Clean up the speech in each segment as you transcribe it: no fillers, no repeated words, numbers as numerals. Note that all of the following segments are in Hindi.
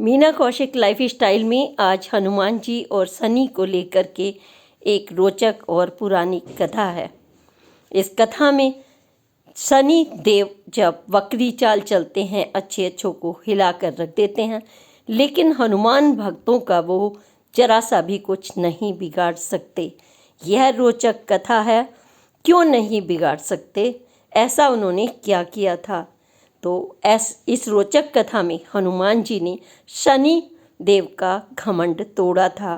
मीना कौशिक लाइफ स्टाइल में आज हनुमान जी और सनी को लेकर के एक रोचक और पुरानी कथा है। इस कथा में सनी देव जब वक्री चाल चलते हैं, अच्छे अच्छों को हिलाकर रख देते हैं, लेकिन हनुमान भक्तों का वो जरा सा भी कुछ नहीं बिगाड़ सकते। यह रोचक कथा है, क्यों नहीं बिगाड़ सकते, ऐसा उन्होंने क्या किया था। तो इस रोचक कथा में हनुमान जी ने शनि देव का घमंड तोड़ा था,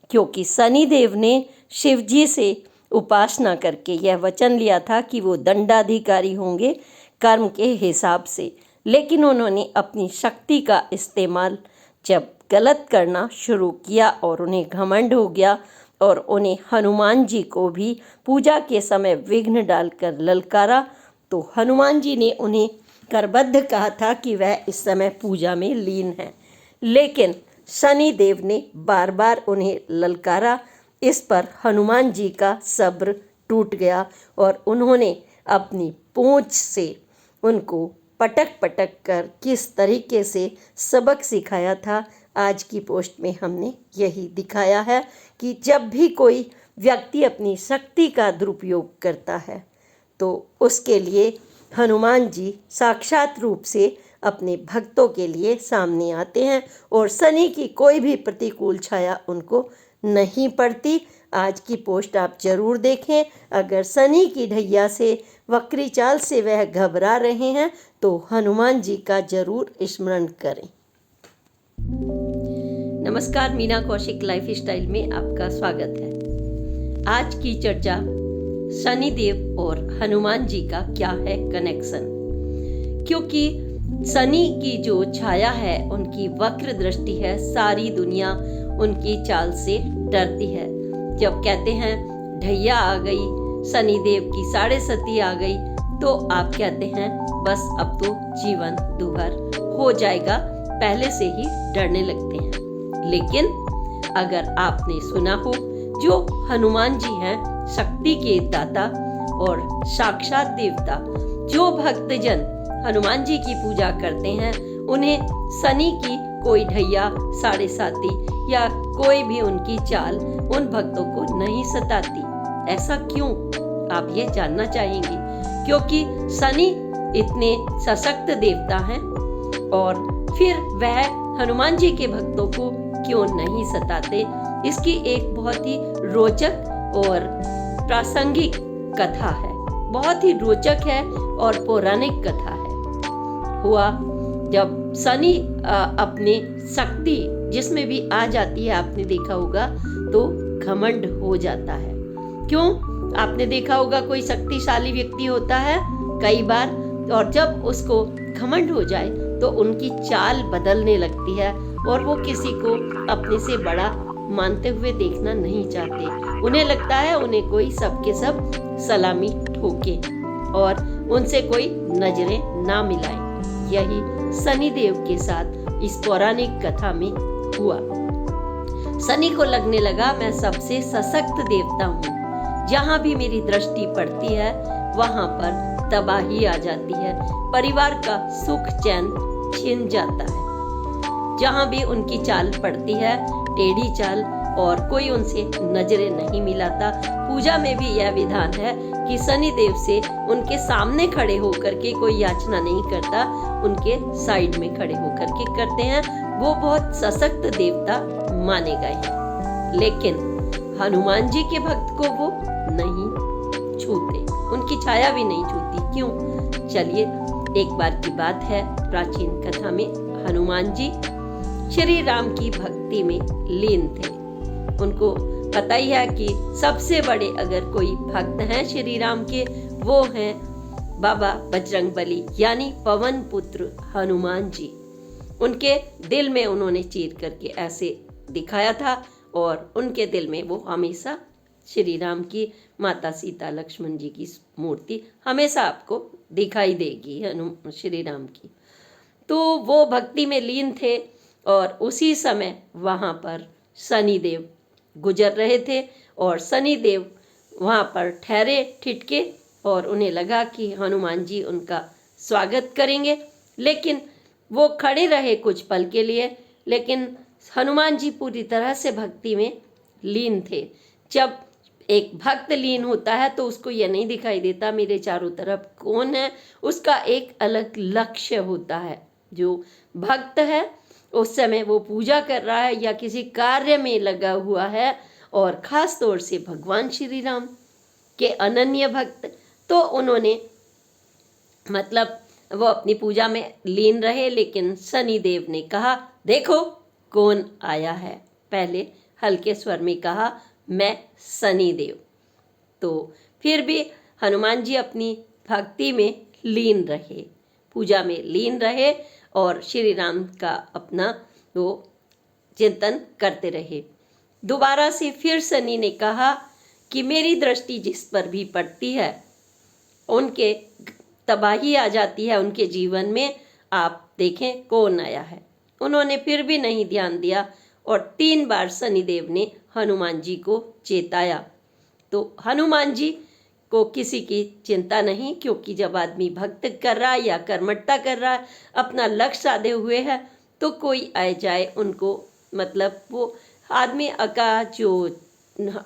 क्योंकि शनि देव ने शिव जी से उपासना करके यह वचन लिया था कि वो दंडाधिकारी होंगे कर्म के हिसाब से। लेकिन उन्होंने अपनी शक्ति का इस्तेमाल जब गलत करना शुरू किया और उन्हें घमंड हो गया और उन्हें हनुमान जी को भी पूजा के समय विघ्न डालकर ललकारा, तो हनुमान जी ने उन्हें करबद्ध कहा था कि वह इस समय पूजा में लीन है। लेकिन शनि देव ने बार बार उन्हें ललकारा। इस पर हनुमान जी का सब्र टूट गया और उन्होंने अपनी पूंछ से उनको पटक पटक कर किस तरीके से सबक सिखाया था, आज की पोस्ट में हमने यही दिखाया है कि जब भी कोई व्यक्ति अपनी शक्ति का दुरुपयोग करता है तो उसके लिए हनुमान जी साक्षात रूप से अपने भक्तों के लिए सामने आते हैं और शनि की कोई भी प्रतिकूल छाया उनको नहीं पड़ती। आज की पोस्ट आप जरूर देखें। अगर शनि की ढैया से, वक्री चाल से वह घबरा रहे हैं तो हनुमान जी का जरूर स्मरण करें। नमस्कार, मीना कौशिक लाइफ स्टाइल में आपका स्वागत है। आज की चर्चा शनि देव और हनुमान जी का क्या है कनेक्शन, क्योंकि शनि की जो छाया है, उनकी वक्र दृष्टि है, सारी दुनिया उनकी चाल से डरती है। जब कहते हैं ढैया आ गई, शनि देव की साढ़े सती आ गई, तो आप कहते हैं बस अब तो जीवन दुभर हो जाएगा, पहले से ही डरने लगते हैं। लेकिन अगर आपने सुना हो, जो हनुमान जी हैं शक्ति के दाता और साक्षात देवता, जो भक्तजन हनुमान जी की पूजा करते हैं उन्हें शनि की कोई ढैया, साढ़े साती या कोई भी उनकी चाल उन भक्तों को नहीं सताती। ऐसा क्यों, आप ये जानना चाहेंगे। क्योंकि शनि इतने सशक्त देवता हैं और फिर वह हनुमान जी के भक्तों को क्यों नहीं सताते। इसकी एक बहुत ही रोचक और प्रासंगिक कथा है, बहुत ही रोचक है और पौराणिक कथा है। हुआ जब शनि अपने शक्ति जिसमें भी आ जाती है, आपने देखा होगा, तो घमंड हो जाता है। क्यों, आपने देखा होगा कोई शक्तिशाली व्यक्ति होता है कई बार, और जब उसको घमंड हो जाए तो उनकी चाल बदलने लगती है और वो किसी को अपने से बड़ा मानते हुए देखना नहीं चाहते। उन्हें लगता है उन्हें कोई सबके सब सलामी ठोके और उनसे कोई नजरें ना मिलाए। यही शनि देव के साथ इस पौराणिक कथा में हुआ। शनि को लगने लगा मैं सबसे सशक्त देवता हूँ, जहाँ भी मेरी दृष्टि पड़ती है वहाँ पर तबाही आ जाती है, परिवार का सुख चैन छिन जाता है। जहाँ भी उनकी चाल पड़ती है, टेढ़ी चाल, और कोई उनसे नजरें नहीं मिलाता। पूजा में भी यह विधान है कि शनि देव से उनके सामने खड़े होकर के कोई याचना नहीं करता, उनके साइड में खड़े होकर के करते हैं। वो बहुत सशक्त देवता माने गए हैं। लेकिन हनुमान जी के भक्त को वो नहीं छूते, उनकी छाया भी नहीं छूती। क्यों, चलिए, एक बार की बात है, प्राचीन कथा में हनुमान जी श्री राम की भक्ति में लीन थे। उनको पता ही है कि सबसे बड़े अगर कोई भक्त हैं श्री राम के, वो हैं बाबा बजरंगबली, यानी पवन पुत्र हनुमान जी। उनके दिल में उन्होंने चीर करके ऐसे दिखाया था और उनके दिल में वो हमेशा श्री राम की, माता सीता, लक्ष्मण जी की मूर्ति हमेशा आपको दिखाई देगी, श्री राम की। तो वो भक्ति में लीन थे और उसी समय वहाँ पर शनि देव गुजर रहे थे और शनि देव वहाँ पर ठहरे ठिठके और उन्हें लगा कि हनुमान जी उनका स्वागत करेंगे। लेकिन वो खड़े रहे कुछ पल के लिए लेकिन हनुमान जी पूरी तरह से भक्ति में लीन थे। जब एक भक्त लीन होता है तो उसको यह नहीं दिखाई देता मेरे चारों तरफ कौन है, उसका एक अलग लक्ष्य होता है। जो भक्त है उस समय वो पूजा कर रहा है या किसी कार्य में लगा हुआ है, और ख़ास तौर से भगवान श्री राम के अनन्य भक्त, तो उन्होंने मतलब वो अपनी पूजा में लीन रहे। लेकिन शनिदेव ने कहा देखो कौन आया है, पहले हल्के स्वर में कहा मैं शनिदेव। तो फिर भी हनुमान जी अपनी भक्ति में लीन रहे, पूजा में लीन रहे और श्री राम का अपना वो चिंतन करते रहे। दोबारा से फिर शनि ने कहा कि मेरी दृष्टि जिस पर भी पड़ती है उनके तबाही आ जाती है उनके जीवन में, आप देखें कौन आया है। उन्होंने फिर भी नहीं ध्यान दिया और 3 बार शनिदेव ने हनुमान जी को चेताया। तो हनुमान जी को किसी की चिंता नहीं, क्योंकि जब आदमी भक्त कर रहा है या कर्मठता कर रहा है, अपना लक्ष्य साधे हुए है, तो कोई आए जाए उनको मतलब वो आदमी का जो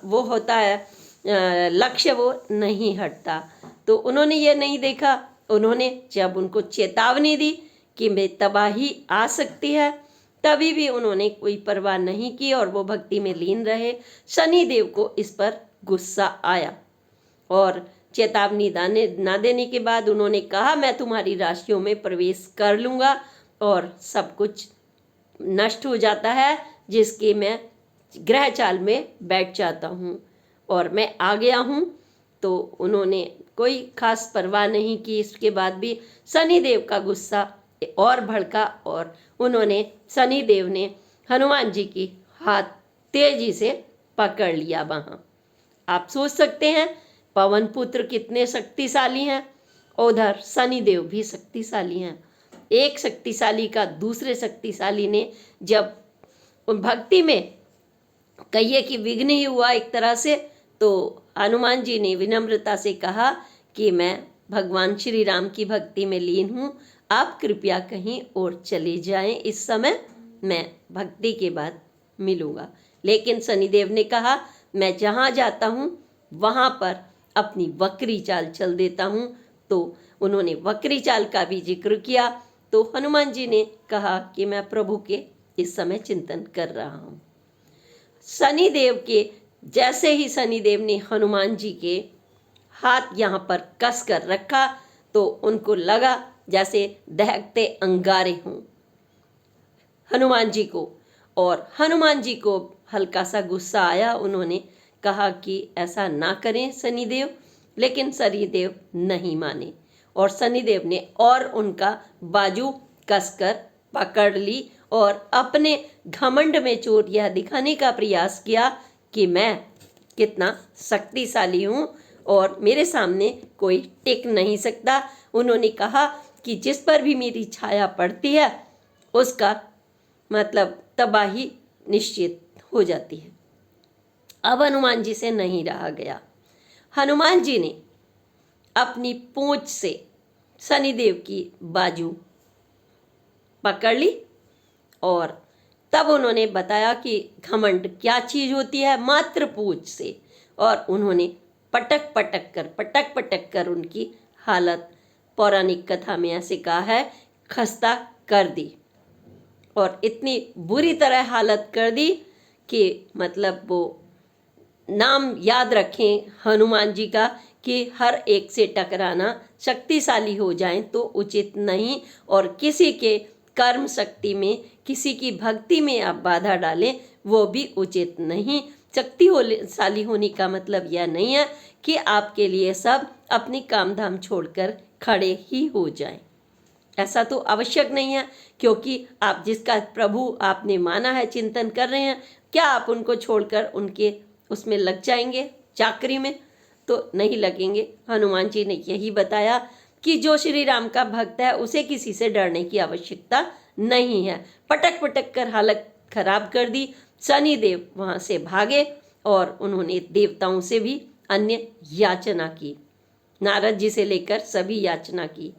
वो होता है लक्ष्य वो नहीं हटता। तो उन्होंने ये नहीं देखा, उन्होंने जब उनको चेतावनी दी कि मैं तबाही आ सकती है, तभी भी उन्होंने कोई परवाह नहीं की और वो भक्ति में लीन रहे। शनिदेव को इस पर गुस्सा आया और चेतावनी ना देने के बाद उन्होंने कहा मैं तुम्हारी राशियों में प्रवेश कर लूँगा और सब कुछ नष्ट हो जाता है जिसके मैं ग्रह चाल में बैठ जाता हूँ और मैं आ गया हूँ। तो उन्होंने कोई खास परवाह नहीं की। इसके बाद भी शनिदेव का गुस्सा और भड़का और उन्होंने शनिदेव ने हनुमान जी की हाथ तेजी से पकड़ लिया वहाँ। आप सोच सकते हैं पवन पुत्र कितने शक्तिशाली हैं, उधर शनिदेव भी शक्तिशाली हैं। एक शक्तिशाली का दूसरे शक्तिशाली ने जब भक्ति में कहिए कि विघ्न ही हुआ एक तरह से, तो हनुमान जी ने विनम्रता से कहा कि मैं भगवान श्री राम की भक्ति में लीन हूँ, आप कृपया कहीं और चले जाएं, इस समय मैं भक्ति के बाद मिलूँगा। लेकिन शनिदेव ने कहा मैं जहाँ जाता हूँ वहाँ पर अपनी वक्री चाल चल देता हूँ। तो उन्होंने वक्री चाल का भी जिक्र किया। तो हनुमान जी ने कहा कि मैं प्रभु के इस समय चिंतन कर रहा हूँ। शनिदेव के जैसे ही शनिदेव ने हनुमान जी के हाथ यहाँ पर कस कर रखा तो उनको लगा जैसे दहकते अंगारे हों हनुमान जी को, और हनुमान जी को हल्का सा गुस्सा आया। उन्होंने कहा कि ऐसा ना करें शनिदेव, लेकिन शनिदेव नहीं माने और शनिदेव ने और उनका बाजू कसकर पकड़ ली और अपने घमंड में चोट यह दिखाने का प्रयास किया कि मैं कितना शक्तिशाली हूँ और मेरे सामने कोई टिक नहीं सकता। उन्होंने कहा कि जिस पर भी मेरी छाया पड़ती है उसका मतलब तबाही निश्चित हो जाती है। अब हनुमान जी से नहीं रहा गया। हनुमान जी ने अपनी पूंछ से शनिदेव की बाजू पकड़ ली और तब उन्होंने बताया कि घमंड क्या चीज़ होती है मात्र पूंछ से, और उन्होंने पटक पटक कर उनकी हालत पौराणिक कथा में ऐसे कहा है खस्ता कर दी, और इतनी बुरी तरह हालत कर दी कि मतलब वो नाम याद रखें हनुमान जी का कि हर एक से टकराना शक्तिशाली हो जाएं तो उचित नहीं, और किसी के कर्म शक्ति में किसी की भक्ति में आप बाधा डालें वो भी उचित नहीं। शक्तिशाली होने का मतलब यह नहीं है कि आपके लिए सब अपनी काम धाम छोड़कर खड़े ही हो जाएं। ऐसा तो आवश्यक नहीं है, क्योंकि आप जिसका प्रभु आपने माना है चिंतन कर रहे हैं, क्या आप उनको छोड़कर उनके उसमें लग जाएंगे चाकरी में? तो नहीं लगेंगे। हनुमान जी ने यही बताया कि जो श्री राम का भक्त है उसे किसी से डरने की आवश्यकता नहीं है। पटक पटक कर हालत खराब कर दी। शनिदेव वहाँ से भागे और उन्होंने देवताओं से भी अन्य याचना की, नारद जी से लेकर सभी याचना की।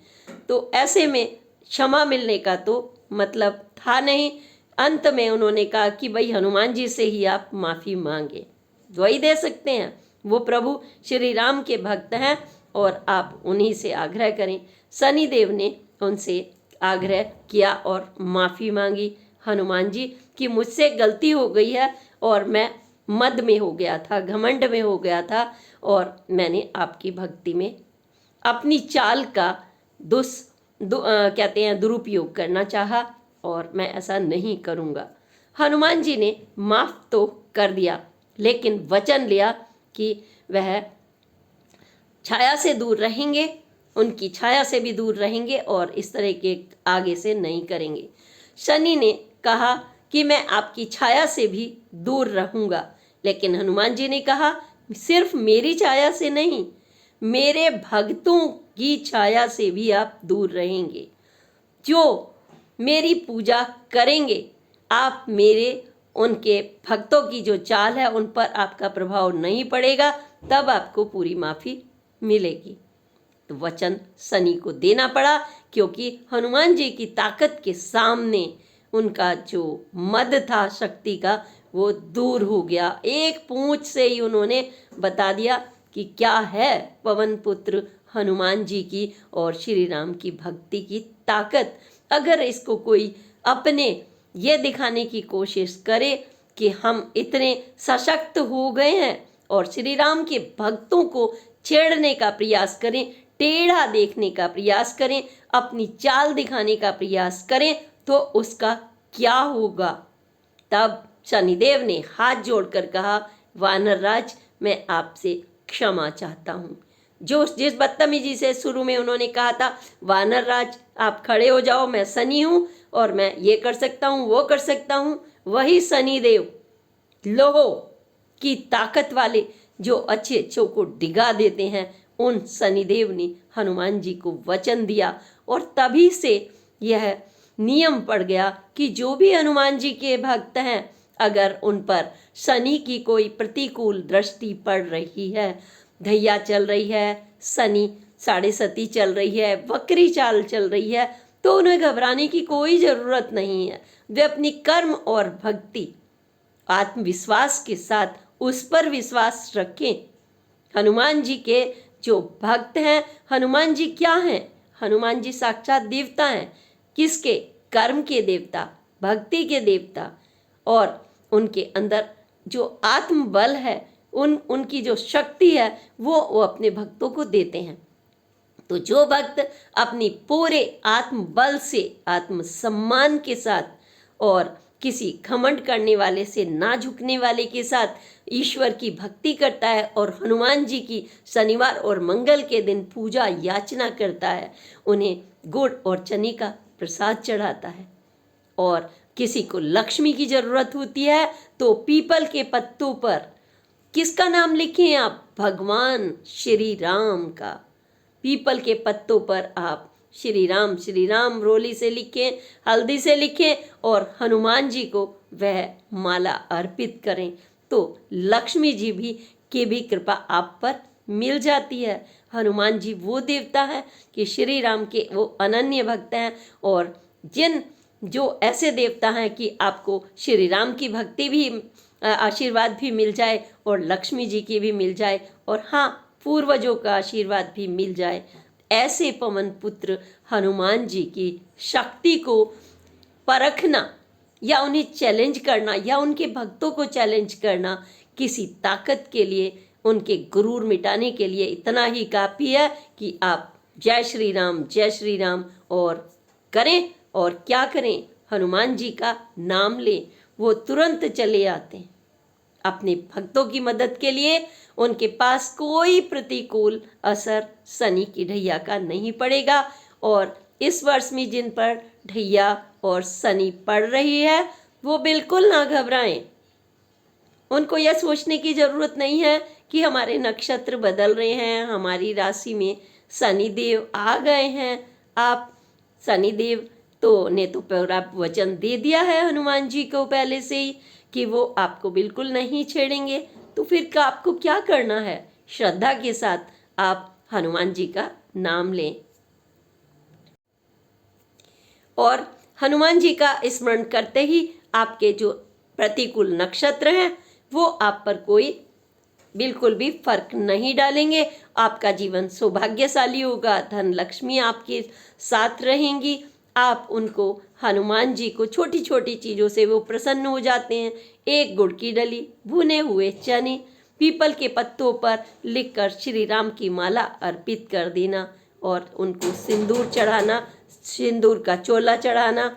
तो ऐसे में क्षमा मिलने का तो मतलब था नहीं, अंत में उन्होंने कहा कि भाई हनुमान जी से ही आप माफ़ी मांगे, वही दे सकते हैं, वो प्रभु श्री राम के भक्त हैं और आप उन्हीं से आग्रह करें। शनिदेव ने उनसे आग्रह किया और माफ़ी मांगी हनुमान जी कि मुझसे गलती हो गई है और मैं मद में हो गया था, घमंड में हो गया था और मैंने आपकी भक्ति में अपनी चाल का कहते हैं दुरुपयोग करना चाहा और मैं ऐसा नहीं करूँगा। हनुमान जी ने माफ़ तो कर दिया, लेकिन वचन लिया कि वह छाया से दूर रहेंगे, उनकी छाया से भी दूर रहेंगे और इस तरह के आगे से नहीं करेंगे। शनि ने कहा कि मैं आपकी छाया से भी दूर रहूँगा, लेकिन हनुमान जी ने कहा सिर्फ मेरी छाया से नहीं, मेरे भक्तों की छाया से भी आप दूर रहेंगे। जो मेरी पूजा करेंगे, आप मेरे उनके भक्तों की जो चाल है उन पर आपका प्रभाव नहीं पड़ेगा, तब आपको पूरी माफ़ी मिलेगी। तो वचन शनि को देना पड़ा, क्योंकि हनुमान जी की ताकत के सामने उनका जो मद था शक्ति का वो दूर हो गया। एक पूंछ से ही उन्होंने बता दिया कि क्या है पवन पुत्र हनुमान जी की और श्री राम की भक्ति की ताकत। अगर इसको कोई अपने ये दिखाने की कोशिश करे कि हम इतने सशक्त हो गए हैं और श्री राम के भक्तों को छेड़ने का प्रयास करें, टेढ़ा देखने का प्रयास करें, अपनी चाल दिखाने का प्रयास करें, तो उसका क्या होगा। तब शनिदेव ने हाथ जोड़कर कहा, वानर राज, मैं आपसे क्षमा चाहता हूँ। जो जिस बदतमीजी से शुरू में उन्होंने कहा था, वानर राज आप खड़े हो जाओ, मैं शनि हूँ और मैं ये कर सकता हूँ वो कर सकता हूँ, वही शनिदेव लोहो की ताकत वाले जो अच्छे अच्छों को डिगा देते हैं, उन शनिदेव ने हनुमान जी को वचन दिया और तभी से यह नियम पड़ गया कि जो भी हनुमान जी के भक्त हैं, अगर उन पर शनि की कोई प्रतिकूल दृष्टि पड़ रही है, धैया चल रही है, शनि साढ़े सती चल रही है, वक्री चाल चल रही है, तो उन्हें घबराने की कोई ज़रूरत नहीं है। वे अपनी कर्म और भक्ति आत्मविश्वास के साथ उस पर विश्वास रखें। हनुमान जी के जो भक्त हैं, हनुमान जी क्या हैं? हनुमान जी साक्षात देवता हैं। किसके? कर्म के देवता, भक्ति के देवता, और उनके अंदर जो आत्मबल है, उनकी जो शक्ति है वो अपने भक्तों को देते हैं। तो जो भक्त अपनी पूरे आत्मबल से, आत्मसम्मान के साथ और किसी घमंड करने वाले से ना झुकने वाले के साथ ईश्वर की भक्ति करता है और हनुमान जी की शनिवार और मंगल के दिन पूजा याचना करता है, उन्हें गुड़ और चने का प्रसाद चढ़ाता है, और किसी को लक्ष्मी की जरूरत होती है तो पीपल के पत्तों पर किसका नाम लिखें आप? भगवान श्री राम का। पीपल के पत्तों पर आप श्री राम रोली से लिखें, हल्दी से लिखें और हनुमान जी को वह माला अर्पित करें, तो लक्ष्मी जी की भी कृपा आप पर मिल जाती है। हनुमान जी वो देवता है कि श्री राम के वो अनन्य भक्त हैं, और जो ऐसे देवता हैं कि आपको श्री राम की भक्ति भी, आशीर्वाद भी मिल जाए और लक्ष्मी जी की भी मिल जाए, और हाँ, पूर्वजों का आशीर्वाद भी मिल जाए। ऐसे पवन पुत्र हनुमान जी की शक्ति को परखना या उन्हें चैलेंज करना या उनके भक्तों को चैलेंज करना किसी ताकत के लिए, उनके गुरूर मिटाने के लिए इतना ही काफ़ी है कि आप जय श्री राम और करें। और क्या करें? हनुमान जी का नाम लें, वो तुरंत चले आते हैं अपने भक्तों की मदद के लिए। उनके पास कोई प्रतिकूल असर शनि की ढैया का नहीं पड़ेगा। और इस वर्ष में जिन पर ढैया और शनि पड़ रही है, वो बिल्कुल ना घबराएं। उनको यह सोचने की ज़रूरत नहीं है कि हमारे नक्षत्र बदल रहे हैं, हमारी राशि में शनिदेव आ गए हैं। आप शनिदेव ने तो पूरा वचन दे दिया है हनुमान जी को पहले से ही कि वो आपको बिल्कुल नहीं छेड़ेंगे, तो फिर आपको क्या करना है? श्रद्धा के साथ आप हनुमान जी का नाम लें और हनुमान जी का स्मरण करते ही आपके जो प्रतिकूल नक्षत्र हैं वो आप पर कोई बिल्कुल भी फर्क नहीं डालेंगे। आपका जीवन सौभाग्यशाली होगा, धन लक्ष्मी आपके साथ रहेंगी। आप उनको हनुमान जी को छोटी छोटी चीज़ों से वो प्रसन्न हो जाते हैं। एक गुड़ की डली, भुने हुए चने, पीपल के पत्तों पर लिखकर श्री राम की माला अर्पित कर देना और उनको सिंदूर चढ़ाना, सिंदूर का चोला चढ़ाना।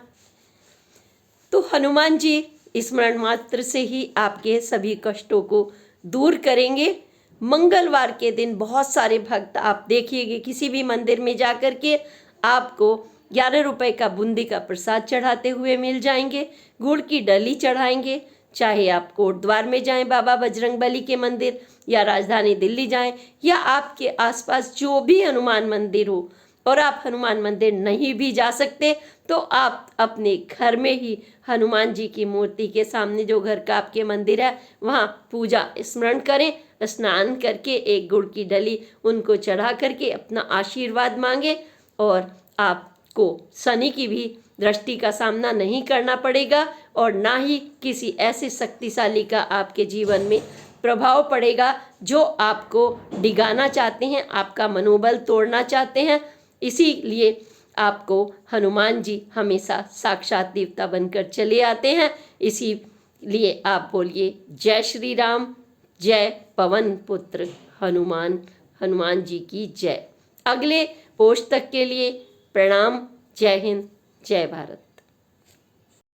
तो हनुमान जी स्मरण मात्र से ही आपके सभी कष्टों को दूर करेंगे। मंगलवार के दिन बहुत सारे भक्त आप देखिएगा किसी भी मंदिर में जाकर के आपको 11 रुपए का बूंदी का प्रसाद चढ़ाते हुए मिल जाएंगे, गुड़ की डली चढ़ाएंगे। चाहे आप कोटद्वार में जाएं, बाबा बजरंगबली के मंदिर, या राजधानी दिल्ली जाएं, या आपके आसपास जो भी हनुमान मंदिर हो, और आप हनुमान मंदिर नहीं भी जा सकते तो आप अपने घर में ही हनुमान जी की मूर्ति के सामने, जो घर का आपके मंदिर है, वहाँ पूजा स्मरण करें। स्नान करके एक गुड़ की डली उनको चढ़ा करके अपना आशीर्वाद मांगे और आपको शनि की भी दृष्टि का सामना नहीं करना पड़ेगा और ना ही किसी ऐसे शक्तिशाली का आपके जीवन में प्रभाव पड़ेगा जो आपको डिगाना चाहते हैं, आपका मनोबल तोड़ना चाहते हैं। इसीलिए आपको हनुमान जी हमेशा साक्षात देवता बनकर चले आते हैं। इसीलिए आप बोलिए जय श्री राम, जय पवन पुत्र हनुमान, हनुमान जी की जय। अगले पोस्ट तक के लिए प्रणाम। जय हिंद, जय भारत।